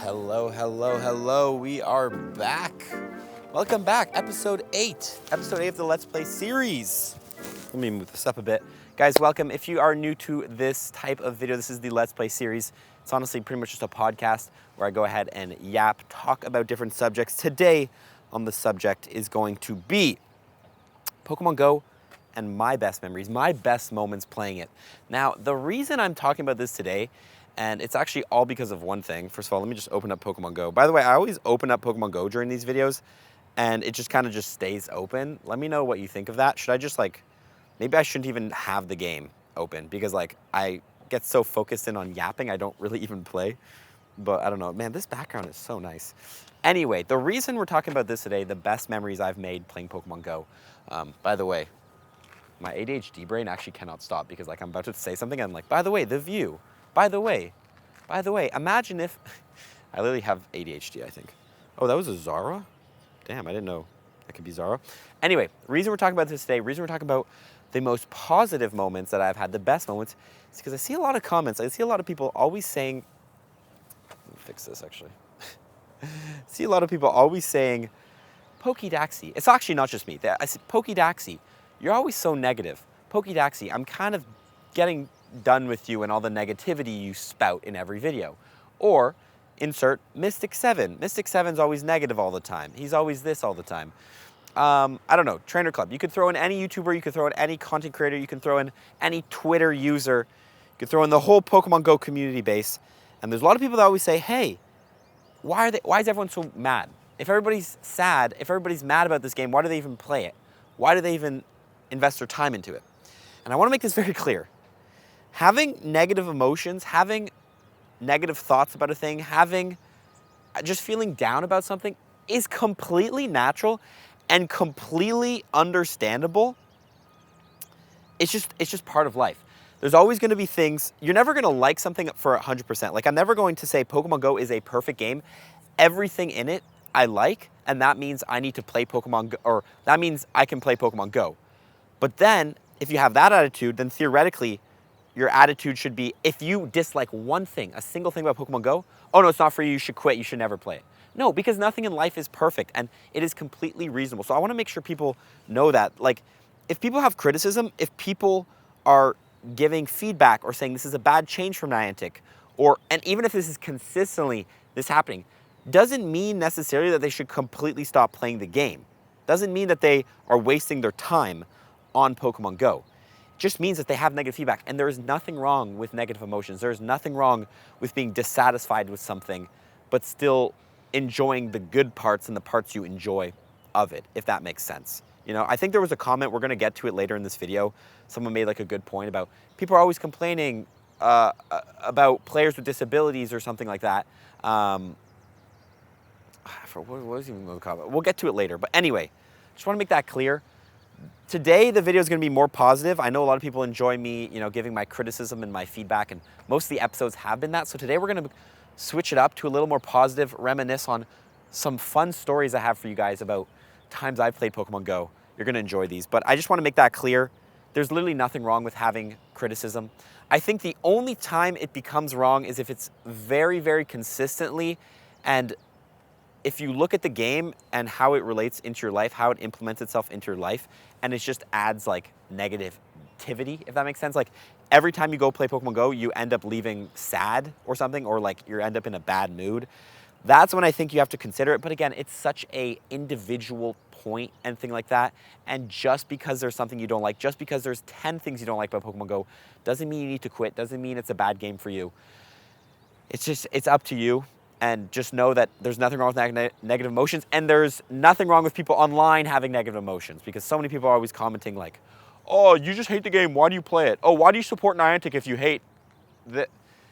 Hello. We are back. Welcome back. Episode 8. Episode 8 of the Let's Play series. Let me move this up a bit. Guys, welcome. If you are new to this type of video, this is the Let's Play series. It's honestly pretty much just a podcast where I go ahead and yap, talk about different subjects. Today on the subject is going to be Pokemon Go and my best memories, my best moments playing it. Now, the reason I'm talking about this today, and it's actually all because of one thing. First of all, let me just open up Pokemon Go. By the way, I always open up Pokemon Go during these videos, and it just kind of just stays open. Let me know what you think of that. Should I just maybe I shouldn't even have the game open because I get so focused in on yapping, I don't really even play. But I don't know, man, this background is so nice. Anyway, the reason we're talking about this today, the best memories I've made playing Pokemon Go. By the way, my ADHD brain actually cannot stop because I'm about to say something and I'm like, by the way, the view. By the way, imagine if, I literally have ADHD, I think. Oh, that was a Zara? Damn, I didn't know that could be Zara. Anyway, the reason we're talking about this today, the reason we're talking about the most positive moments that I've had, the best moments, is because I see a lot of comments. I see a lot of people always saying, let me fix this actually. I see a lot of people always saying, Pokédaxi. It's actually not just me. I said, Pokédaxi, you're always so negative. Pokédaxi, I'm kind of getting done with you and all the negativity you spout in every video. Or insert Mystic 7. Mystic 7's always negative all the time. He's always this all the time. I don't know, Trainer Club. You could throw in any YouTuber, you could throw in any content creator, you can throw in any Twitter user, you could throw in the whole Pokemon Go community base. And there's a lot of people that always say, hey, why is everyone so mad? If everybody's sad, if everybody's mad about this game, why do they even play it? Why do they even invest their time into it? And I want to make this very clear. Having negative emotions, having negative thoughts about a thing, just feeling down about something is completely natural and completely understandable. It's just part of life. There's always going to be things, you're never going to like something for 100%. I'm never going to say Pokemon Go is a perfect game. Everything in it I like, and that means I need to play Pokemon Go, or that means I can play Pokemon Go. But then, if you have that attitude, then theoretically, your attitude should be, if you dislike one thing, a single thing about Pokemon Go, oh no, it's not for you, you should quit, you should never play it. No, because nothing in life is perfect, and it is completely reasonable. So I want to make sure people know that. If people have criticism, if people are giving feedback or saying this is a bad change from Niantic, and even if this is consistently happening, doesn't mean necessarily that they should completely stop playing the game. Doesn't mean that they are wasting their time on Pokemon Go. Just means that they have negative feedback, and there is nothing wrong with negative emotions. There is nothing wrong with being dissatisfied with something, but still enjoying the good parts and the parts you enjoy of it, if that makes sense. You know, I think there was a comment, we're going to get to it later in this video. Someone made a good point about people are always complaining about players with disabilities or something like that. What was even the comment? We'll get to it later. But anyway, just want to make that clear. Today, the video is going to be more positive. I know a lot of people enjoy me, giving my criticism and my feedback, and most of the episodes have been that. So today, we're going to switch it up to a little more positive, reminisce on some fun stories I have for you guys about times I've played Pokemon Go. You're going to enjoy these. But I just want to make that clear. There's literally nothing wrong with having criticism. I think the only time it becomes wrong is if it's very, very consistently, and if you look at the game and how it relates into your life, how it implements itself into your life, and it just adds negativity, if that makes sense. Every time you go play Pokemon Go, you end up leaving sad or something, or you end up in a bad mood. That's when I think you have to consider it. But again, it's such a individual point and thing like that. And just because there's something you don't like, just because there's 10 things you don't like about Pokemon Go, doesn't mean you need to quit, doesn't mean it's a bad game for you. It's up to you. And just know that there's nothing wrong with negative emotions, and there's nothing wrong with people online having negative emotions, because so many people are always commenting oh, you just hate the game, why do you play it? Oh, why do you support Niantic if you hate that?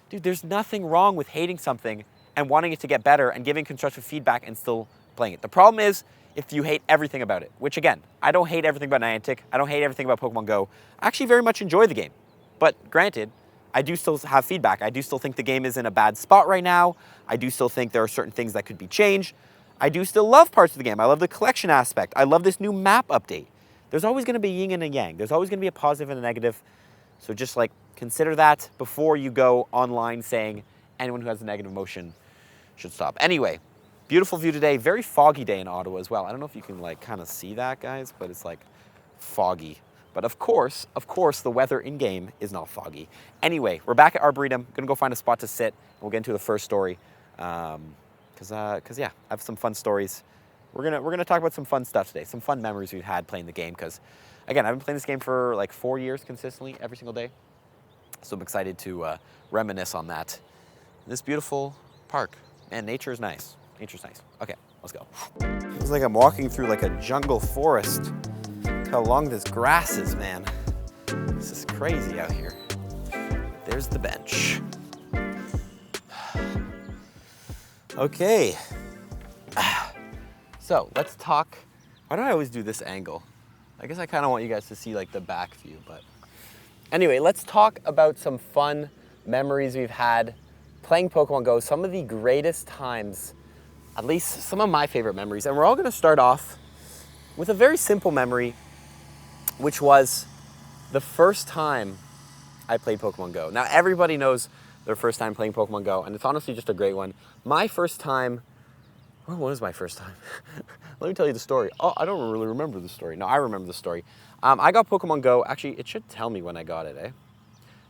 Dude, there's nothing wrong with hating something and wanting it to get better and giving constructive feedback and still playing it. The problem is if you hate everything about it, which again, I don't hate everything about Niantic, I don't hate everything about Pokemon Go. I actually very much enjoy the game. But granted, I do still have feedback. I do still think the game is in a bad spot right now. I do still think there are certain things that could be changed. I do still love parts of the game. I love the collection aspect. I love this new map update. There's always going to be yin and a yang. There's always going to be a positive and a negative. So just consider that before you go online saying anyone who has a negative emotion should stop. Anyway, beautiful view today. Very foggy day in Ottawa as well. I don't know if you can like kind of see that, guys, but it's like foggy. But of course, the weather in game is not foggy. Anyway, we're back at Arboretum. Gonna go find a spot to sit. We'll get into the first story. Cause yeah, I have some fun stories. We're gonna talk about some fun stuff today. Some fun memories we've had playing the game. Cause again, I've been playing this game for like 4 years consistently every single day. So I'm excited to reminisce on that. This beautiful park. Man, nature is nice. Nature's nice. Okay, let's go. It's like I'm walking through like a jungle forest. Look how long this grass is, man. This is crazy out here. There's the bench. Okay. So let's talk. Why do I always do this angle? I guess I kind of want you guys to see like the back view, but anyway, let's talk about some fun memories we've had playing Pokemon Go, some of the greatest times, at least some of my favorite memories. And we're all gonna start off with a very simple memory, which was the first time I played Pokemon Go. Now, everybody knows their first time playing Pokemon Go, and it's honestly just a great one. My first time, when was my first time? Let me tell you the story. Oh, I don't really remember the story. No, I remember the story. I got Pokemon Go, actually, it should tell me when I got it, eh?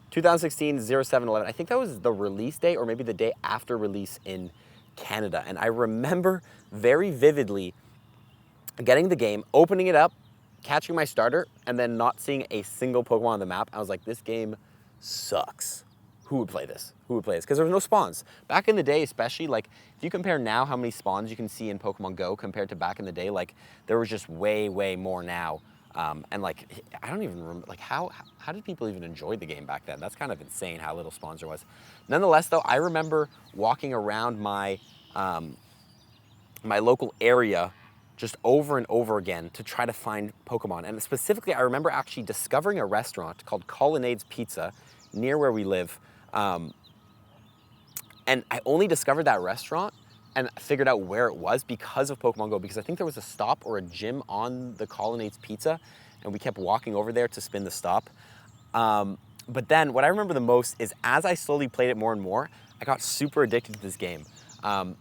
2016, 07/11. I think that was the release day or maybe the day after release in Canada. And I remember very vividly getting the game, opening it up, catching my starter, and then not seeing a single Pokemon on the map. I was like, this game sucks. Who would play this? Who would play this? Because there was no spawns. Back in the day, especially, like, if you compare now how many spawns you can see in Pokemon Go compared to back in the day, like, there was just way, way more now. And like, I don't even remember, like how did people even enjoy the game back then? That's kind of insane how little spawns there was. Nonetheless though, I remember walking around my, my local area just over and over again to try to find Pokemon. And specifically, I remember actually discovering a restaurant called Colonnades Pizza near where we live. And I only discovered that restaurant and figured out where it was because of Pokemon Go, because I think there was a stop or a gym on the Colonnades Pizza, and we kept walking over there to spin the stop. But then what I remember the most is as I slowly played it more and more, I got super addicted to this game. And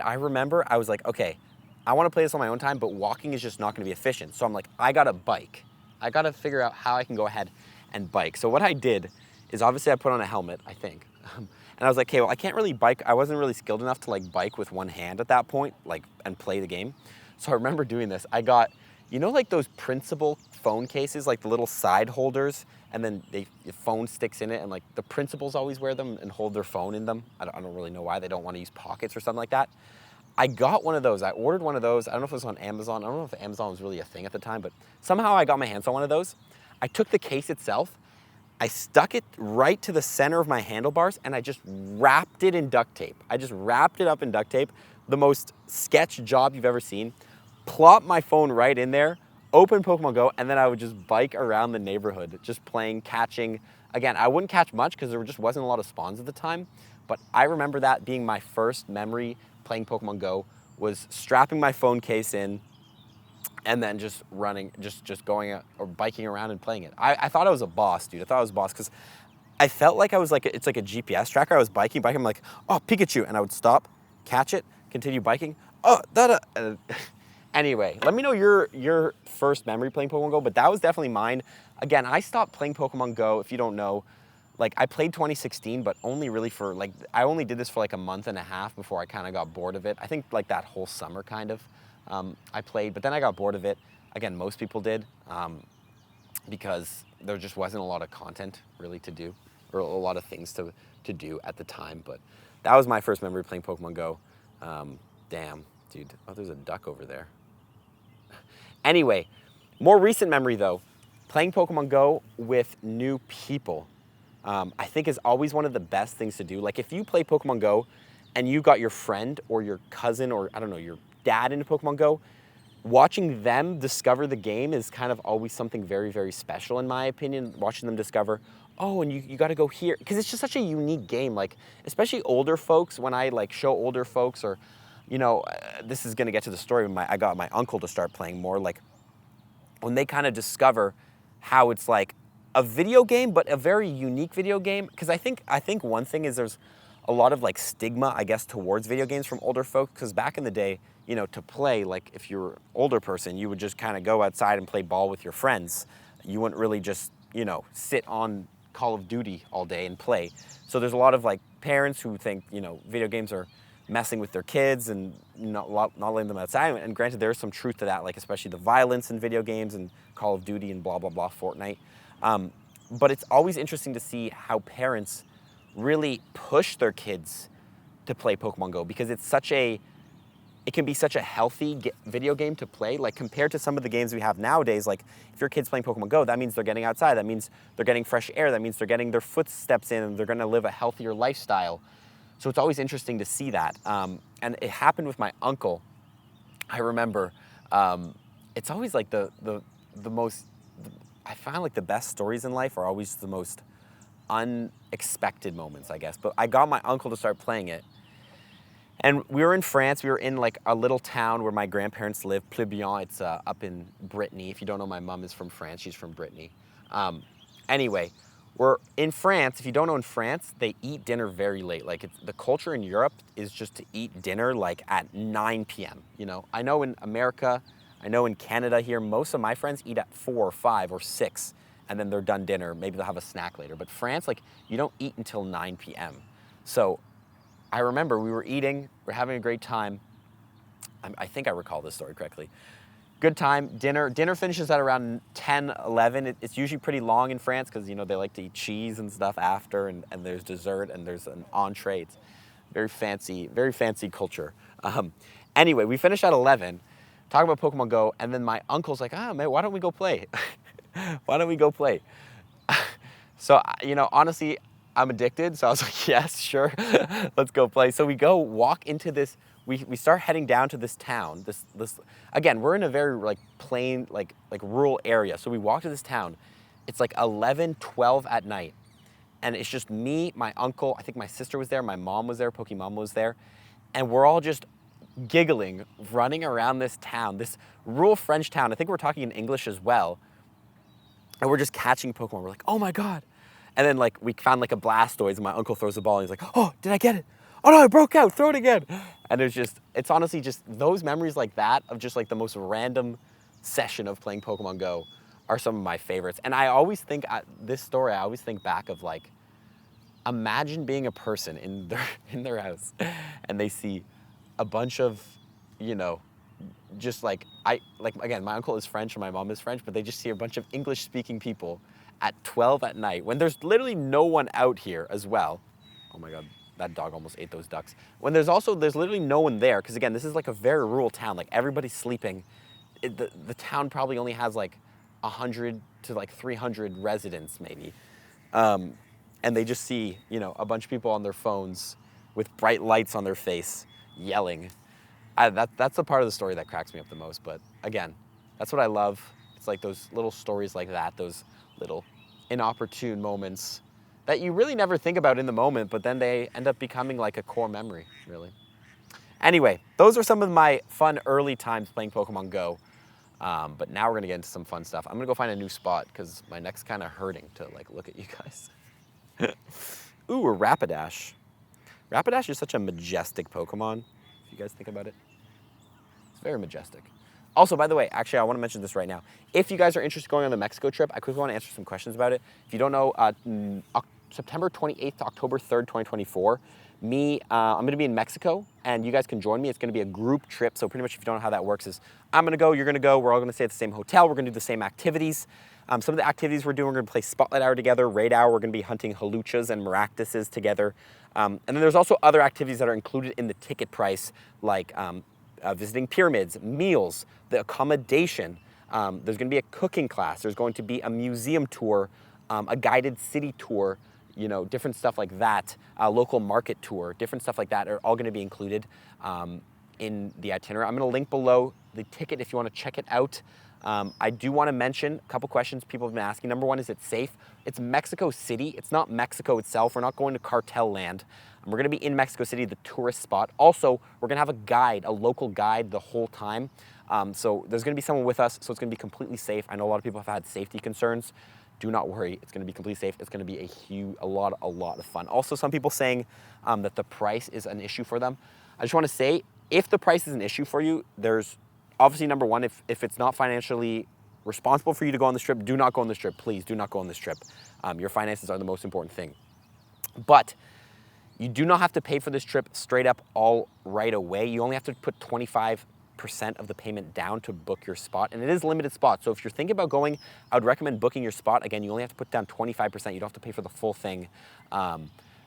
I remember I was like, okay, I want to play this on my own time, but walking is just not going to be efficient. So I'm like, I got to bike. I got to figure out how I can go ahead and bike. So what I did is obviously I put on a helmet, I think. And I was like, okay, well, I can't really bike. I wasn't really skilled enough to like bike with one hand at that point, like, and play the game. So I remember doing this. I got, you know, like those principal phone cases, like the little side holders, and then your phone sticks in it, and like the principals always wear them and hold their phone in them. I don't really know why they don't want to use pockets or something like that. I got one of those. I ordered one of those. I don't know if it was on Amazon. I don't know if Amazon was really a thing at the time, but somehow I got my hands on one of those. I took the case itself, I stuck it right to the center of my handlebars, and I just wrapped it in duct tape. I just wrapped it up in duct tape. The most sketch job you've ever seen. Plop my phone right in there, open Pokemon Go, and then I would just bike around the neighborhood, just playing, catching. Again, I wouldn't catch much because there just wasn't a lot of spawns at the time, but I remember that being my first memory playing Pokemon Go, was strapping my phone case in, and then just running, just going out, or biking around and playing it. I thought I was a boss, dude. I thought I was a boss because I felt like I was like, it's like a GPS tracker. I was biking, I'm like, oh, Pikachu. And I would stop, catch it, continue biking. Oh, da-da. Anyway, let me know your first memory playing Pokemon Go, but that was definitely mine. Again, I stopped playing Pokemon Go, if you don't know, like I played 2016, but only really for like, I only did this for like a month and a half before I kind of got bored of it. I think like that whole summer kind of. I played, but then I got bored of it. Again, most people did, because there just wasn't a lot of content really to do, or a lot of things to do at the time. But that was my first memory playing Pokemon Go. Damn, dude. Oh, there's a duck over there. Anyway, more recent memory though, playing Pokemon Go with new people, I think is always one of the best things to do. Like if you play Pokemon Go and you got your friend or your cousin or I don't know, your dad into Pokemon Go, watching them discover the game is kind of always something very, very special in my opinion. Watching them discover, oh, and you got to go here, because it's just such a unique game. Like especially older folks, when I like show older folks, or you know, this is gonna get to the story when I got my uncle to start playing more, like when they kind of discover how it's like a video game, but a very unique video game. Because I think one thing is there's a lot of like stigma, I guess, towards video games from older folks. Because back in the day, you know, to play, like if you're an older person, you would just kind of go outside and play ball with your friends. You wouldn't really just, you know, sit on Call of Duty all day and play. So there's a lot of like parents who think, you know, video games are messing with their kids and not letting them outside. And granted, there's some truth to that, like especially the violence in video games and Call of Duty and blah, blah, blah, Fortnite. But it's always interesting to see how parents really push their kids to play Pokemon Go, because it can be such a healthy video game to play. Like compared to some of the games we have nowadays, like if your kid's playing Pokemon Go, that means they're getting outside, that means they're getting fresh air, that means they're getting their footsteps in, and they're gonna live a healthier lifestyle. So it's always interesting to see that. And it happened with my uncle. I remember, it's always like the most, I find like the best stories in life are always the most unexpected moments, I guess. But I got my uncle to start playing it. And we were in France. We were in like a little town where my grandparents live, Plébillon. It's up in Brittany. If you don't know, my mom is from France. She's from Brittany. Anyway, we're in France. If you don't know, in France, they eat dinner very late. Like the culture in Europe is just to eat dinner like at 9 p.m. You know, I know in America, I know in Canada here, most of my friends eat at 4 or 5 or 6, and then they're done dinner. Maybe they'll have a snack later. But France, like you don't eat until 9 p.m. So I remember we were eating, we're having a great time. I think I recall this story correctly. Good time, dinner finishes at around 10, 11. It's usually pretty long in France because, you know, they like to eat cheese and stuff after, and there's dessert and there's an entree. It's very fancy culture. Anyway, we finish at 11, talk about Pokemon Go, and then my uncle's like, man, why don't we go play? Why don't we go play? So, you know, honestly, I'm addicted, so I was like, yes, sure, let's go play. So we go walk into this, we start heading down to this town. This again, we're in a very like plain, like rural area. So we walk to this town. It's like 11, 12 at night. And it's just me, my uncle, I think my sister was there, my mom was there, Pokemon was there. And we're all just giggling, running around this town, this rural French town. I think we're talking in English as well. And we're just catching Pokemon. We're like, oh my God. And then like we found like a Blastoise, and my uncle throws the ball and he's like, oh, did I get it? Oh no, I broke out, throw it again. And it's honestly just those memories like that of just like the most random session of playing Pokemon Go are some of my favorites. And I always think this story, I always think back of like, imagine being a person in their house and they see a bunch of, you know, just like again, my uncle is French and my mom is French, but they just see a bunch of English speaking people at 12 at night when there's literally no one out here as well. Oh my God, that dog almost ate those ducks. When there's literally no one there, because again, this is like a very rural town, like everybody's sleeping. The town probably only has like 100 to like 300 residents maybe. And they just see, you know, a bunch of people on their phones with bright lights on their face yelling. That's the part of the story that cracks me up the most. But again, that's what I love. It's like those little stories like that, those little inopportune moments that you really never think about in the moment, but then they end up becoming like a core memory, really. Anyway, those are some of my fun early times playing Pokemon Go. But now we're gonna get into some fun stuff. I'm gonna go find a new spot because my neck's kind of hurting to like look at you guys. Ooh, a Rapidash. Rapidash is such a majestic Pokemon, if you guys think about it. It's very majestic. Also, by the way, actually, I want to mention this right now. If you guys are interested in going on the Mexico trip, I quickly want to answer some questions about it. If you don't know, September 28th to October 3rd, 2024, I'm going to be in Mexico, and you guys can join me. It's going to be a group trip, so pretty much if you don't know how that works is I'm going to go, you're going to go, we're all going to stay at the same hotel, we're going to do the same activities. Some of the activities we're doing, we're going to play Spotlight Hour together, Raid Hour, we're going to be hunting Haluchas and Maractuses together. And then there's also other activities that are included in the ticket price, like visiting pyramids, meals, the accommodation. There's going to be a cooking class. There's going to be a museum tour, a guided city tour, you know, different stuff like that, a local market tour, different stuff like that are all going to be included in the itinerary. I'm going to link below the ticket if you want to check it out. I do want to mention a couple questions people have been asking. Number one, is it safe? It's Mexico City. It's not Mexico itself. We're not going to cartel land. We're going to be in Mexico City, the tourist spot. Also, we're going to have a guide, a local guide the whole time. So there's going to be someone with us, so it's going to be completely safe. I know a lot of people have had safety concerns. do not worry. It's going to be completely safe. It's going to be a lot of fun. Also, some people saying that the price is an issue for them. I just want to say, if the price is an issue for you, there's obviously number one, if it's not financially responsible for you to go on this trip, do not go on this trip. Please do not go on this trip. Your finances are the most important thing. But you do not have to pay for this trip straight up all right away. You only have to put 25% of the payment down to book your spot, and it is limited spots. So if you're thinking about going, I would recommend booking your spot. Again, you only have to put down 25%. You don't have to pay for the full thing.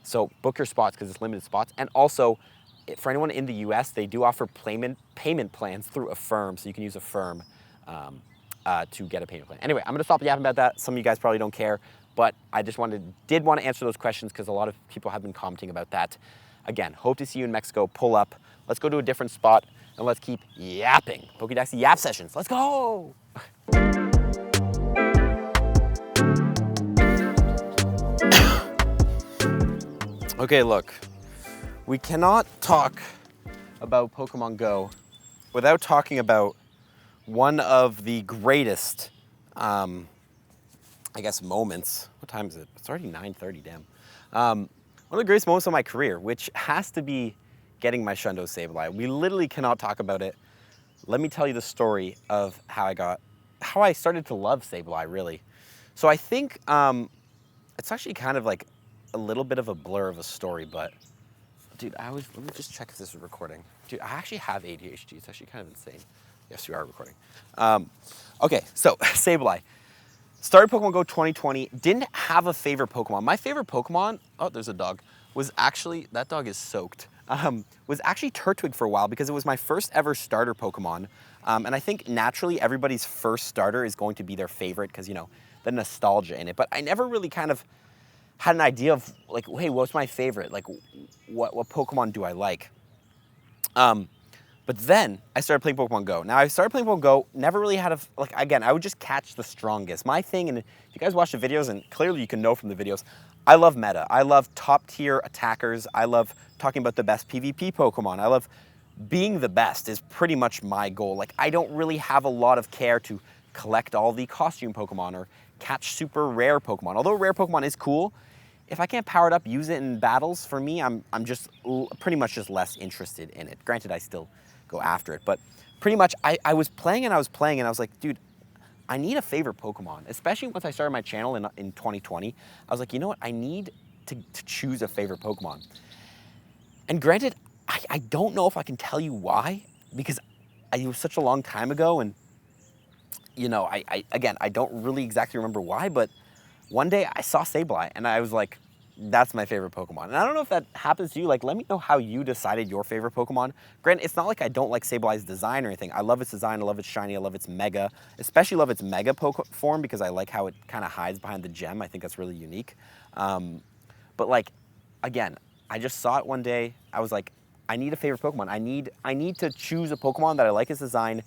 So book your spots because it's limited spots. And also, for anyone in the US, they do offer payment plans through Affirm, so you can use Affirm to get a payment plan. Anyway, I'm gonna stop yapping about that. Some of you guys probably don't care, but I just did want to answer those questions because a lot of people have been commenting about that. Again, hope to see you in Mexico. Pull up. Let's go to a different spot and let's keep yapping. Pokédex Yap sessions. Let's go. Okay, look. We cannot talk about Pokemon Go without talking about one of the greatest, I guess, moments. What time is it? It's already 9:30, damn. One of the greatest moments of my career, which has to be getting my shundo Sableye. We literally cannot talk about it. Let me tell you the story of how I started to love Sableye, really. So I think it's actually kind of like a little bit of a blur of a story, but dude, let me just check if this is recording. Dude, I actually have ADHD. It's actually kind of insane. Yes, we are recording. Okay, so Sableye. Started Pokemon Go 2020. Didn't have a favorite Pokemon. My favorite Pokemon, oh, there's a dog, was actually, that dog is soaked, was actually Turtwig for a while because it was my first ever starter Pokemon. And I think naturally everybody's first starter is going to be their favorite because, you know, the nostalgia in it. But I never really kind of had an idea of like, hey, what's my favorite? Like, what Pokemon do I like? But then I started playing Pokemon Go. Now I started playing Pokemon Go, never really had again, I would just catch the strongest. My thing, and if you guys watch the videos, and clearly you can know from the videos, I love meta. I love top tier attackers. I love talking about the best PvP Pokemon. I love being the best is pretty much my goal. Like, I don't really have a lot of care to collect all the costume Pokemon or catch super rare Pokemon. Although rare Pokemon is cool, if I can't power it up, use it in battles, for me, I'm just pretty much just less interested in it. Granted, I still go after it, but pretty much I was playing and I was like, dude, I need a favorite Pokemon, especially once I started my channel in 2020. I was like, you know what? I need to choose a favorite Pokemon. And granted, I don't know if I can tell you why, because it was such a long time ago, and you know, again, I don't really exactly remember why, but one day I saw Sableye and I was like, that's my favorite Pokemon. And I don't know if that happens to you. Like, let me know how you decided your favorite Pokemon. Granted, it's not like I don't like Sableye's design or anything. I love its design. I love its shiny. I love its mega. Especially love its mega form because I like how it kind of hides behind the gem. I think that's really unique. But like, again, I just saw it one day. I was like, I need a favorite Pokemon. I need to choose a Pokemon that I like its design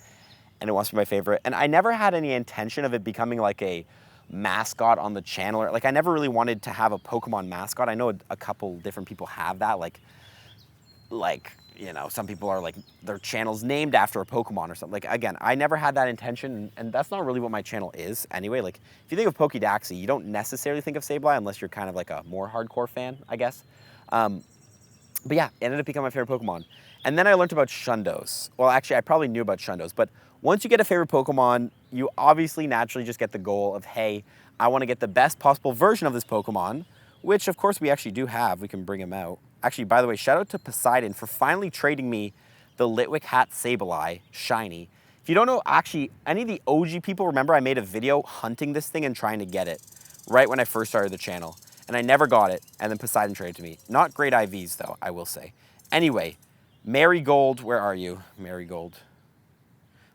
and it wants to be my favorite. And I never had any intention of it becoming like a mascot on the channel, or like I never really wanted to have a Pokemon mascot. I know a couple different people have that, like you know, some people are like their channel's named after a Pokemon or something. Like, again, I never had that intention, and that's not really what my channel is anyway. Like, if you think of Pokédaxy, you don't necessarily think of Sableye unless you're kind of like a more hardcore fan, I guess. But yeah, it ended up becoming my favorite Pokemon. And then I learned about shundos. Well, actually, I probably knew about shundos, but once you get a favorite Pokemon, you obviously naturally just get the goal of, hey, I want to get the best possible version of this Pokemon, which of course we actually do have. We can bring him out. Actually, by the way, shout out to Poseidon for finally trading me the Litwick Hat Sableye Shiny. If you don't know, actually, any of the OG people remember I made a video hunting this thing and trying to get it right when I first started the channel. And I never got it, and then Poseidon traded to me. Not great IVs, though, I will say. Anyway, Marigold, where are you? Marigold.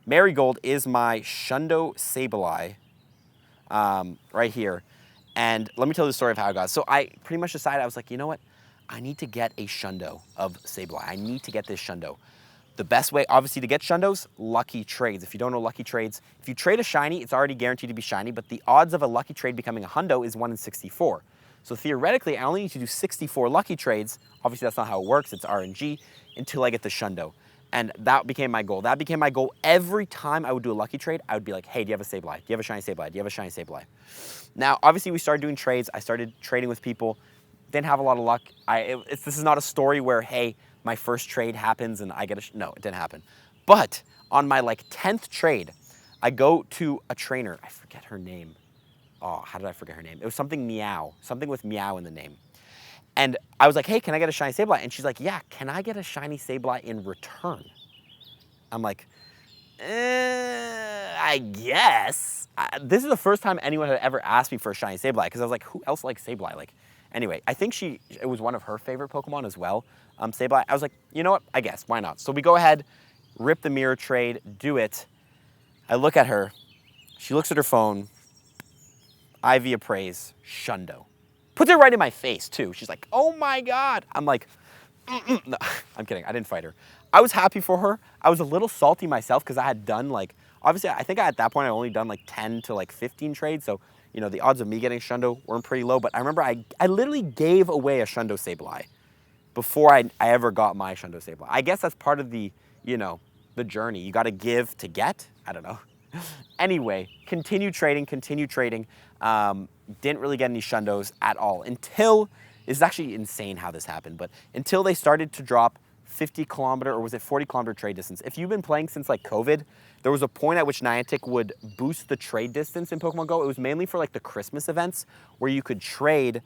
Marigold is my Shundo Sableye, right here. And let me tell you the story of how I got it. So I pretty much decided, I was like, you know what? I need to get a Shundo of Sableye. I need to get this Shundo. The best way, obviously, to get Shundos, lucky trades. If you don't know lucky trades, if you trade a shiny, it's already guaranteed to be shiny, but the odds of a lucky trade becoming a hundo is 1 in 64. So theoretically, I only need to do 64 lucky trades. Obviously, that's not how it works. It's RNG until I get the Shundo. And that became my goal. That became my goal. Every time I would do a lucky trade, I would be like, hey, do you have a Sableye? Do you have a shiny Sableye? Do you have a shiny Sableye? Now, obviously, we started doing trades. I started trading with people. Didn't have a lot of luck. This is not a story where, hey, my first trade happens and I get no, it didn't happen. But on my like 10th trade, I go to a trainer. I forget her name. Oh, how did I forget her name? It was something Meow, something with Meow in the name. And I was like, hey, can I get a shiny Sableye? And she's like, yeah, can I get a shiny Sableye in return? I'm like, I guess. This is the first time anyone had ever asked me for a shiny Sableye, because I was like, who else likes Sableye? Like, anyway, I think it was one of her favorite Pokemon as well, Sableye. I was like, you know what? I guess, why not? So we go ahead, rip the mirror trade, do it. I look at her. She looks at her phone. IV appraise, shundo. Puts it right in my face, too. She's like, oh my God. I'm like, no, I'm kidding. I didn't fight her. I was happy for her. I was a little salty myself because I had done like, obviously, I think at that point I only done like 10 to like 15 trades. So, you know, the odds of me getting shundo weren't pretty low. But I remember I literally gave away a shundo Sableye before I ever got my shundo Sableye. I guess that's part of the, you know, the journey. You got to give to get. I don't know. Anyway, continue trading. Didn't really get any shundos at all until, it's actually insane how this happened, but until they started to drop 50 kilometer, or was it 40 kilometer trade distance. If you've been playing since like COVID, there was a point at which Niantic would boost the trade distance in Pokemon Go. It was mainly for like the Christmas events where you could trade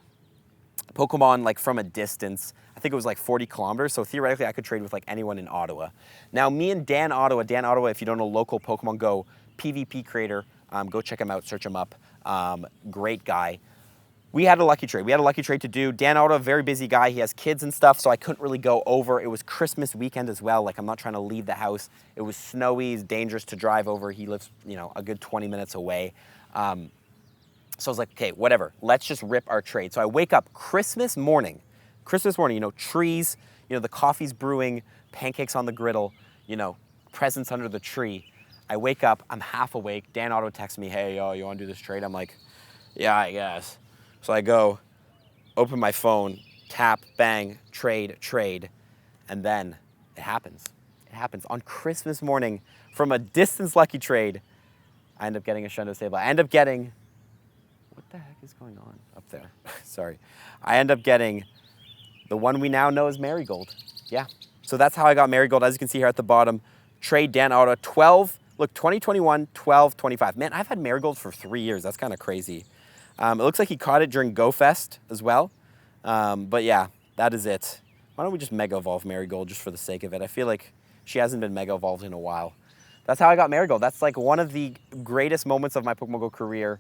Pokemon like from a distance. I think it was like 40 kilometers. So theoretically I could trade with like anyone in Ottawa. Now me and Dan Ottawa, if you don't know, local Pokemon Go PvP creator, go check him out, search him up. Great guy. We had a lucky trade. We had a lucky trade to do. Dan Ottawa, very busy guy. He has kids and stuff, so I couldn't really go over. It was Christmas weekend as well. Like, I'm not trying to leave the house. It was snowy. It's dangerous to drive over. He lives, you know, a good 20 minutes away. So I was like, okay, whatever. Let's just rip our trade. So I wake up Christmas morning, you know, trees, you know, the coffee's brewing, pancakes on the griddle, you know, presents under the tree. I wake up, I'm half awake. Dan Ottawa texts me, hey, yo, you want to do this trade? I'm like, yeah, I guess. So I go, open my phone, tap, bang, trade, and then it happens. It happens. On Christmas morning, from a distance lucky trade, I end up getting a shundo Sableye. I end up getting, what the heck is going on up there? Sorry. I end up getting the one we now know as Marigold. Yeah. So that's how I got Marigold. As you can see here at the bottom, trade Dan Ottawa, 12, look, 2021, 12, 25. Man, I've had Marigold for 3 years. That's kind of crazy. It looks like he caught it during GoFest as well. But yeah, that is it. Why don't we just Mega Evolve Marigold just for the sake of it? I feel like she hasn't been Mega Evolved in a while. That's how I got Marigold. That's like one of the greatest moments of my Pokemon Go career.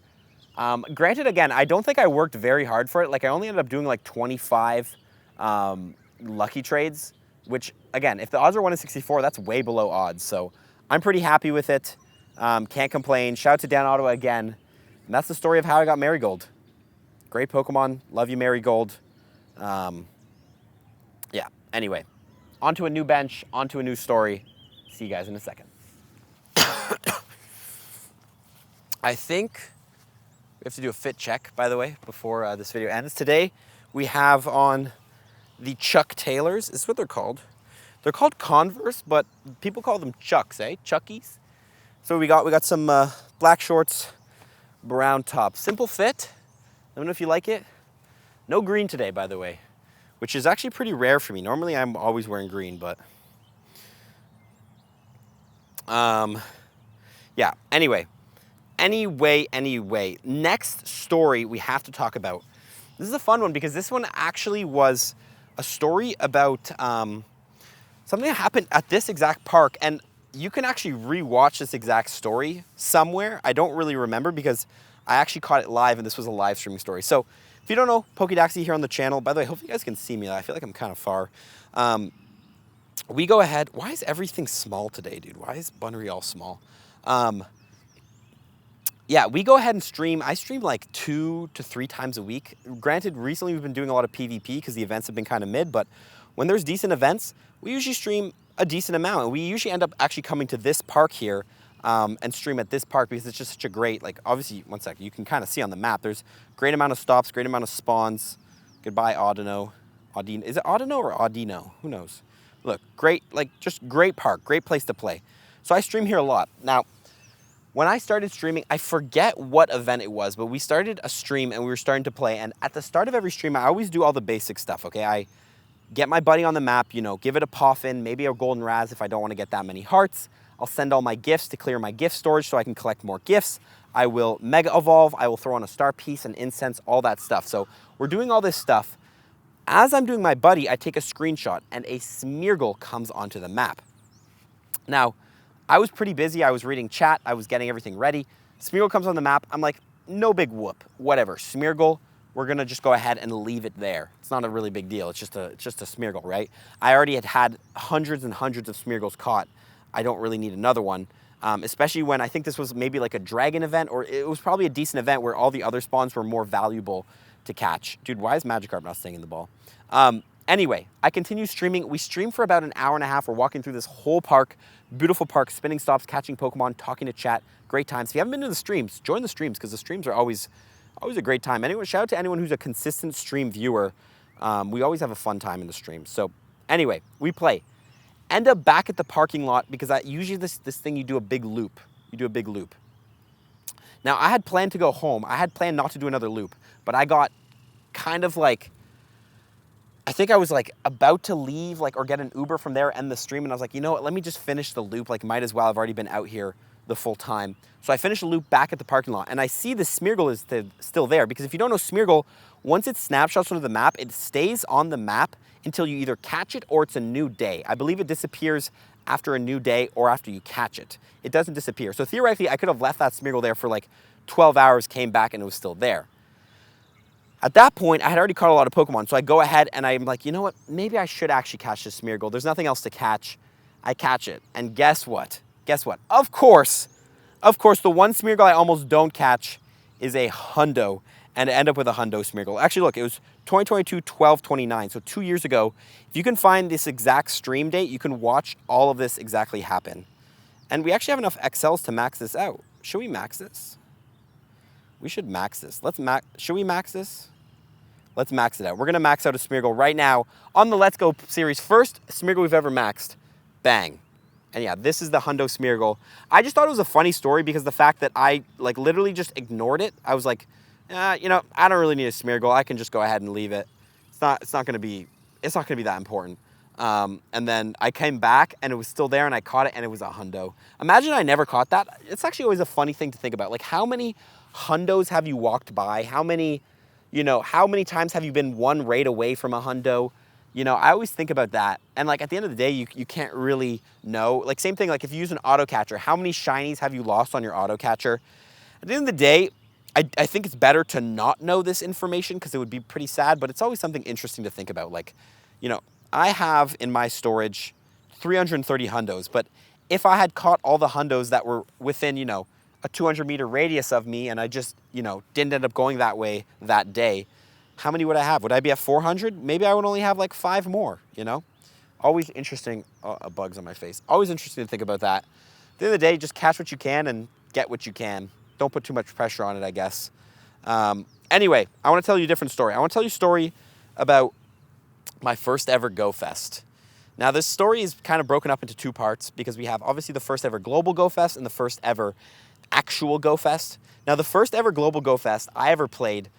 Granted, again, I don't think I worked very hard for it. Like, I only ended up doing like 25 lucky trades, which, again, if the odds are 1 in 64, that's way below odds. So I'm pretty happy with it. Can't complain. Shout out to Dan Ottawa again. And that's the story of how I got Marigold. Great Pokemon. Love you, Marigold. Yeah, anyway. On to a new bench. On to a new story. See you guys in a second. I think we have to do a fit check, by the way, before this video ends. Today, we have on the Chuck Taylors. Is what they're called. They're called Converse, but people call them Chucks, eh? Chuckies. So we got some black shorts, brown top. Simple fit. Let me know if you like it. No green today, by the way, which is actually pretty rare for me. Normally, I'm always wearing green, but yeah. Anyway, next story we have to talk about. This is a fun one because this one actually was a story about something that happened at this exact park, and you can actually re-watch this exact story somewhere. I don't really remember because I actually caught it live, and this was a live streaming story. So if you don't know, Pokédaxy here on the channel. By the way, hopefully you guys can see me. I feel like I'm kind of far. We go ahead. Why is everything small today, dude? Why is Bunnery all small? Yeah, we go ahead and stream. I stream like 2 to 3 times a week. Granted, recently we've been doing a lot of PvP because the events have been kind of mid, but when there's decent events, we usually stream a decent amount. And we usually end up actually coming to this park here and stream at this park because it's just such a great, like, obviously, one second, you can kind of see on the map, there's great amount of stops, great amount of spawns. Goodbye, Audino. Is it Audino or Audino? Who knows? Look, great, like just great park, great place to play. So I stream here a lot. Now, when I started streaming, I forget what event it was, but we started a stream and we were starting to play. And at the start of every stream, I always do all the basic stuff, okay? I get my buddy on the map, you know, give it a poffin, maybe a golden raz if I don't want to get that many hearts. I'll send all my gifts to clear my gift storage so I can collect more gifts. I will mega evolve, I will throw on a star piece and incense, all that stuff. So we're doing all this stuff. As I'm doing my buddy, I take a screenshot and a smeargle comes onto the map. Now, I was pretty busy. I was reading chat. I was getting everything ready. Smeargle comes on the map. I'm like, no big whoop, whatever. Smeargle, we're gonna just go ahead and leave it there. It's not a really big deal. It's just a Smeargle, right? I already had hundreds and hundreds of Smeargles caught. I don't really need another one, especially when I think this was maybe like a dragon event, or it was probably a decent event where all the other spawns were more valuable to catch. Dude, why is Magikarp not staying in the ball? Anyway, I continue streaming. We stream for about an hour and a half. We're walking through this whole park, beautiful park, spinning stops, catching Pokemon, talking to chat. Great times. If you haven't been to the streams, join the streams because the streams are always a great time. Shout out to anyone who's a consistent stream viewer. We always have a fun time in the streams. So anyway, we play. End up back at the parking lot because usually this thing you do a big loop. You do a big loop. Now I had planned to go home. I had planned not to do another loop, but I got kind of like, I think I was like about to leave or get an Uber from there, end the stream, and I was like, you know what, let me just finish the loop, might as well, I've already been out here the full time. So I finished the loop back at the parking lot, and I see the Smeargle is still there, because if you don't know Smeargle, once it snapshots onto the map, it stays on the map until you either catch it or it's a new day. I believe it disappears after a new day or after you catch it. It doesn't disappear. So theoretically, I could have left that Smeargle there for 12 hours, came back, and it was still there. At that point, I had already caught a lot of Pokemon, so I go ahead and I'm like, you know what? Maybe I should actually catch this Smeargle. There's nothing else to catch. I catch it, and guess what? Guess what? Of course, the one Smeargle I almost don't catch is a hundo, and I end up with a hundo Smeargle. Actually, look, it was 2022, 12/29, so 2 years ago. If you can find this exact stream date, you can watch all of this exactly happen. And we actually have enough XLs to max this out. Should we max this? We should max this. Should we max this? Let's max it out. We're going to max out a Smeargle right now on the Let's Go series. First Smeargle we've ever maxed. Bang. And yeah, this is the hundo Smeargle. I just thought it was a funny story because the fact that I literally just ignored it. I was like, you know, I don't really need a Smeargle. I can just go ahead and leave it. It's not going to be that important. And then I came back and it was still there and I caught it and it was a hundo. Imagine I never caught that. It's actually always a funny thing to think about. How many hundos have you walked by? How many times have you been one raid away from a hundo? You know, I always think about that. And at the end of the day, you can't really know. Same thing, if you use an auto catcher, how many shinies have you lost on your auto catcher? At the end of the day, I think it's better to not know this information because it would be pretty sad, but it's always something interesting to think about. You know, I have in my storage 330 hundos, but if I had caught all the hundos that were within, you know, a 200-meter radius of me and I just, you know, didn't end up going that way that day, how many would I have? Would I be at 400? Maybe I would only have 5 more, you know? Always interesting. Oh, a bug's on my face. Always interesting to think about that. At the end of the day, just catch what you can and get what you can. Don't put too much pressure on it, I guess. Anyway, I want to tell you a different story. I want to tell you a story about my first ever Go Fest. Now, this story is kind of broken up into 2 parts because we have obviously the first ever global Go Fest and the first ever actual Go Fest. Now, the first ever global Go Fest I ever played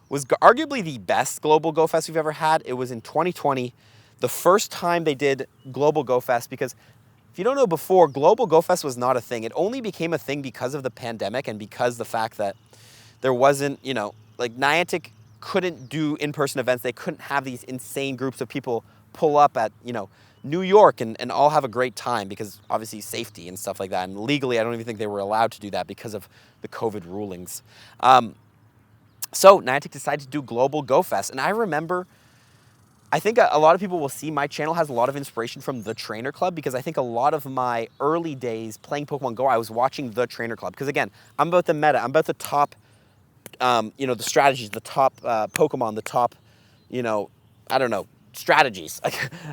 was arguably the best global Go Fest we've ever had. It was in 2020, the first time they did global Go Fest, because if you don't know, before, global Go Fest was not a thing. It only became a thing because of the pandemic and because the fact that there wasn't, you know, Niantic couldn't do in-person events. They couldn't have these insane groups of people pull up at, you know, New York and all have a great time because obviously safety and stuff like that. And legally, I don't even think they were allowed to do that because of the COVID rulings. So Niantic decided to do global Go Fest. And I remember, I think a lot of people will see my channel has a lot of inspiration from The Trainer Club because I think a lot of my early days playing Pokemon Go, I was watching The Trainer Club. Because again, I'm about the meta. I'm about the top, you know, the strategies, the top Pokemon, the top, you know, I don't know, strategies.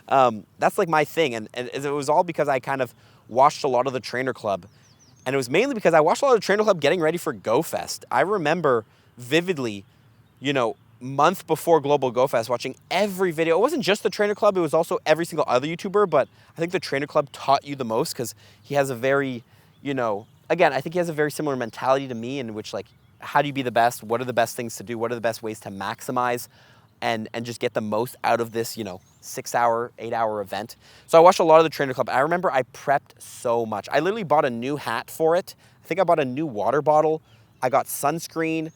That's my thing. And it was all because I kind of watched a lot of The Trainer Club. And it was mainly because I watched a lot of The Trainer Club getting ready for Go Fest. I remember vividly, you know, month before Global Go Fest, watching every video. It wasn't just the Trainer Club, it was also every single other YouTuber, but I think the Trainer Club taught you the most because he has a very, you know, again, I think he has a very similar mentality to me, in which, like, how do you be the best? What are the best things to do? What are the best ways to maximize and just get the most out of this, you know, 6-hour, 8-hour event? So I watched a lot of the Trainer Club. I remember I prepped so much. I literally bought a new hat for it. I think I bought a new water bottle. I got sunscreen.